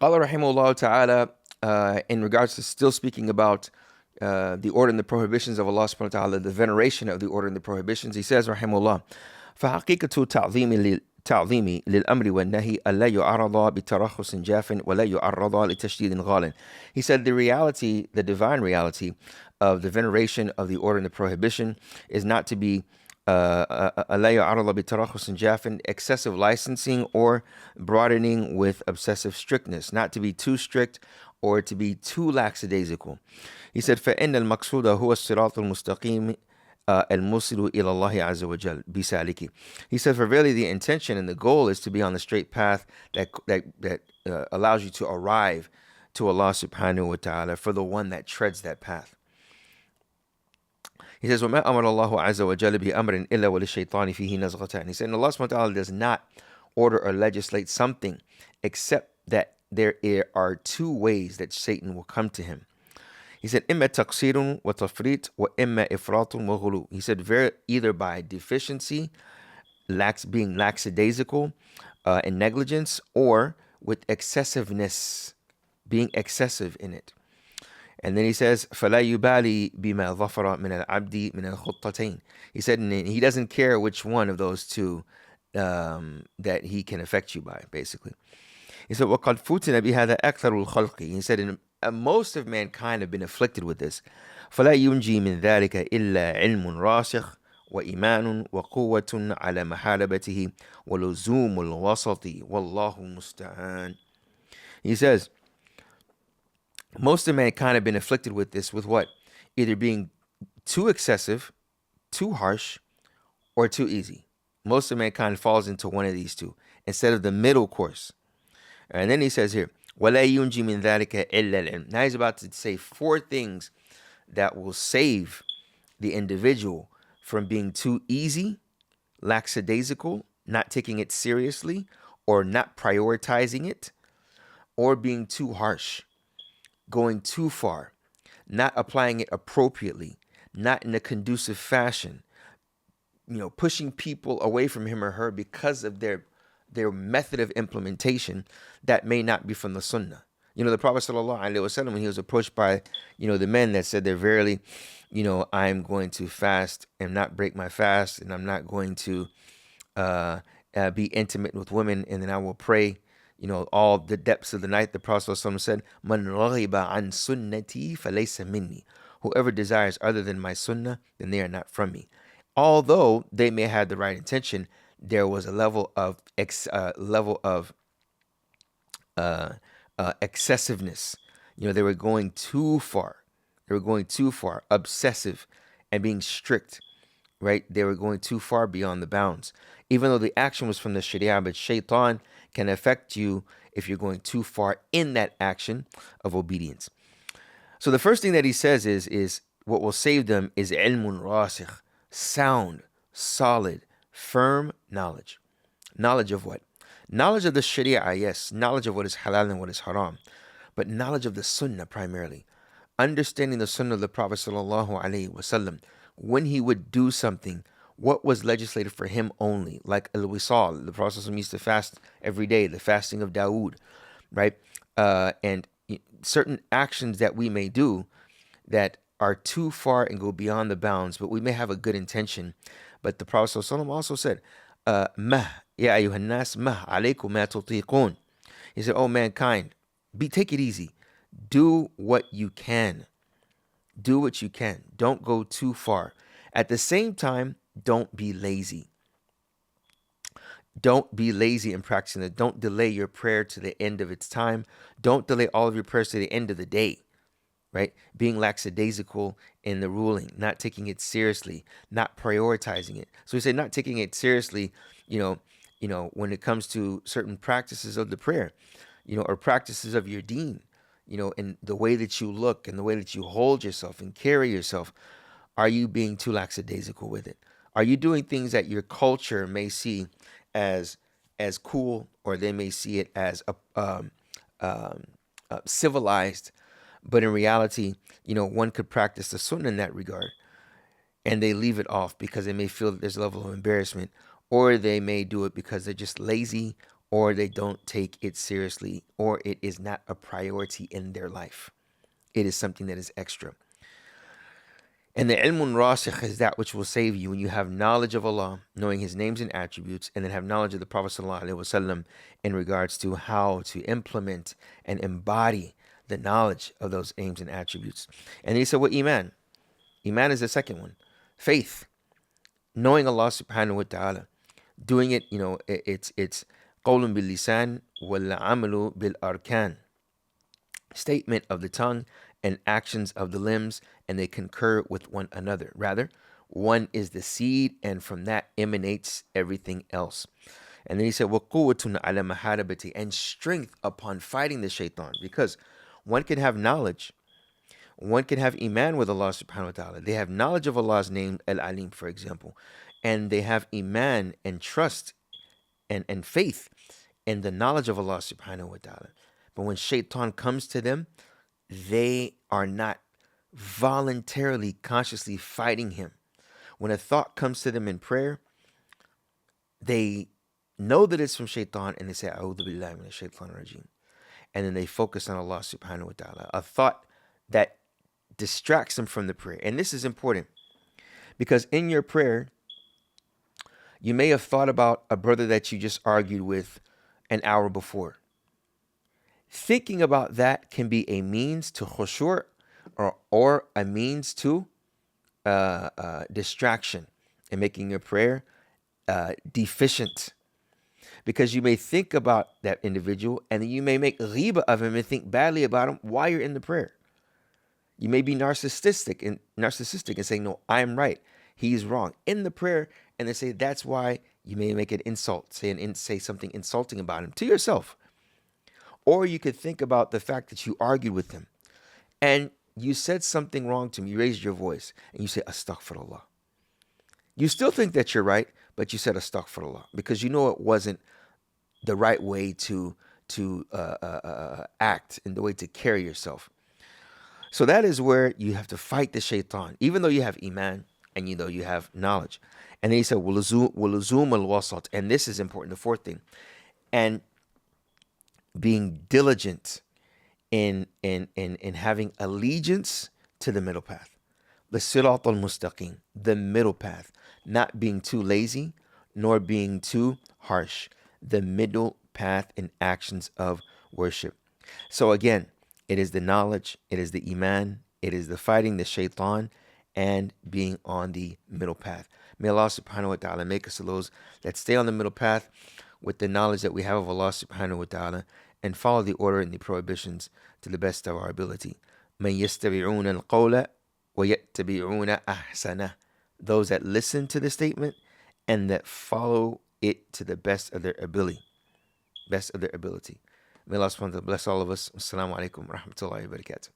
قال رحمه الله تعالى, in regards to still speaking about the order and the prohibitions of Allah subhanahu wa ta'ala, the veneration of the order and the prohibitions, he says رحمه الله فحقيقة تعظيم للأمر والنهي ألا يعرض بترخص جاف ولا يعرض لتشديد غال. He said the reality, the divine reality of the veneration of the order and the prohibition is not to be ألا يعرض بترخص جاف, excessive licensing or broadening with obsessive strictness, not to be too strict or to be too lackadaisical. He said فإن المقصود هو الصراط المستقيم الموصل إلى الله عز وجل بسالكه. He said, for really the intention and the goal is to be on the straight path that allows you to arrive to Allah subhanahu wa ta'ala, for the one that treads that path. He says, وَمَا أَمَرَ اللَّهُ عَزَّ وَجَلَ بِأَمْرٍ إِلَّا وَلِلشَّيْطَانِ فِيهِ نَزْغَتَانِ. He said, and Allah subhanahu wa ta'ala does not order or legislate something except that there are two ways that Satan will come to him. He said, إِمَّا تَقْصِيرٌ وَتَفْرِيطٌ وَإِمَّا إِفْرَاطٌ وَغُلُوٌ. He said, either by deficiency, being lackadaisical, and negligence, or with excessiveness, being excessive in it. And then he says, فَلَا يُبَالِي بِمَا ظَفَرَ مِنَ الْعَبْدِ مِنَ الْخُطَّتَيْنِ. He said, and he doesn't care which one of those two that he can affect you by, basically. He said, وَقَدْ فُتِنَ بِهَذَا أَكْثَرُ الْخَلْقِ. He said, most of mankind have been afflicted with this. فَلَا يُنْجِي مِنْ ذَلِكَ إِلَّا عِلْمٌ رَاسِخٌ وإيمان وقوة على محاربته ولزوم الوسط والله المستعان. He says, most of mankind have been afflicted with this, with what? Either being too excessive, too harsh, or too easy. Most of mankind falls into one of these two, instead of the middle course. And then he says here, وَلَا يُنْجِي مِنْ ذَلِكَ إِلَّا الْعِلْمِ. Now he's about to say 4 things that will save the individual from being too easy, lackadaisical, not taking it seriously, or not prioritizing it, or being too harsh, going too far, not applying it appropriately, not in a conducive fashion, pushing people away from him or her because of their method of implementation that may not be from the sunnah. The Prophet ﷺ, when he was approached by, the men that said, they're verily, I'm going to fast and not break my fast, and I'm not going to be intimate with women, and then I will pray, all the depths of the night. The Prophet ﷺ said, Man raghiba an sunnati falaysa minni. Whoever desires other than my sunnah, then they are not from me. Although they may have the right intention, there was a level of excessiveness. They were going too far. Obsessive and being strict, right? They were going too far beyond the bounds. Even though the action was from the Sharia, but shaitan can affect you if you're going too far in that action of obedience. So the first thing that he says is what will save them is ilmun rasikh, sound, solid, firm knowledge. Knowledge of what? Knowledge of the Sharia, yes. Knowledge of what is halal and what is haram. But knowledge of the Sunnah primarily. Understanding the Sunnah of the Prophet ﷺ. When he would do something, what was legislated for him only. Like al-wisal, the Prophet ﷺ used to fast every day, the fasting of Dawood, right? And certain actions that we may do that are too far and go beyond the bounds, but we may have a good intention. But the Prophet ﷺ also said, mah, ya ayyuhan nas, mah alaykum ma tutiqun. He said, oh mankind, take it easy. Do what you can. Do what you can. Don't go too far. At the same time, don't be lazy. Don't be lazy in practicing it. Don't delay your prayer to the end of its time. Don't delay all of your prayers to the end of the day. Right? Being lackadaisical in the ruling, not taking it seriously, not prioritizing it. So we say not taking it seriously, when it comes to certain practices of the prayer, or practices of your deen, in the way that you look and the way that you hold yourself and carry yourself. Are you being too lackadaisical with it? Are you doing things that your culture may see as cool, or they may see it as civilized? But in reality, one could practice the sunnah in that regard, and they leave it off because they may feel that there's a level of embarrassment, or they may do it because they're just lazy, or they don't take it seriously, or it is not a priority in their life. It is something that is extra. And the ilmun rasikh is that which will save you when you have knowledge of Allah, knowing His names and attributes, and then have knowledge of the Prophet ﷺ in regards to how to implement and embody the knowledge of those aims and attributes. And he said, "What iman? Iman is the second one. Faith, knowing Allah subhanahu wa ta'ala, doing it, it's qawlun bil lisan wal amalu bil arkan, statement of the tongue and actions of the limbs, and they concur with one another. Rather, one is the seed, and from that emanates everything else." And then he said, وَقُوَّةٌ عَلَى مَحَارَبَتِهِ, and strength upon fighting the shaitan. Because one can have knowledge, one can have iman with Allah subhanahu wa ta'ala. They have knowledge of Allah's name, Al-Alim, for example. And they have iman and trust and faith in the knowledge of Allah subhanahu wa ta'ala. But when shaitan comes to them, they are not voluntarily, consciously fighting him. When a thought comes to them in prayer, they know that it's from shaitan, and they say, "A'udhu billahi minash shaitanir rajim." And then they focus on Allah subhanahu wa ta'ala. A thought that distracts them from the prayer. And this is important, because in your prayer, you may have thought about a brother that you just argued with an hour before. Thinking about that can be a means to khushu' or a means to distraction and making your prayer deficient. Because you may think about that individual, and then you may make ghiba of him and think badly about him while you're in the prayer. You may be narcissistic and saying, "No, I'm right, he's wrong," in the prayer, and they say that's why you may make an insult, say something insulting about him to yourself. Or you could think about the fact that you argued with him and you said something wrong to him. You raised your voice and you say, "Astaghfirullah." You still think that you're right, but you said astaghfirullah because you know it wasn't the right way to act and the way to carry yourself. So that is where you have to fight the shaitan, even though you have iman and you know you have knowledge. And then he said, "Waluzum al-wasat," and this is important, the fourth thing, and being diligent in having allegiance to the middle path. The sirat al-mustaqim, the middle path, not being too lazy nor being too harsh, the middle path in actions of worship. So again, it is the knowledge, it is the iman, it is the fighting the shaitan, and being on the middle path. May Allah subhanahu wa ta'ala make us those that stay on the middle path with the knowledge that we have of Allah subhanahu wa ta'ala, and follow the order and the prohibitions to the best of our ability. مَنْ يَسْتَبِعُونَ الْقَوْلَ وَيَتَّبِعُونَ أَحْسَنَهُ, those that listen to the statement and that follow it to the best of their ability. May Allah subhanahu wa ta'ala bless all of us. Assalamu alaikum wa rahmatullahi wa barakatuh.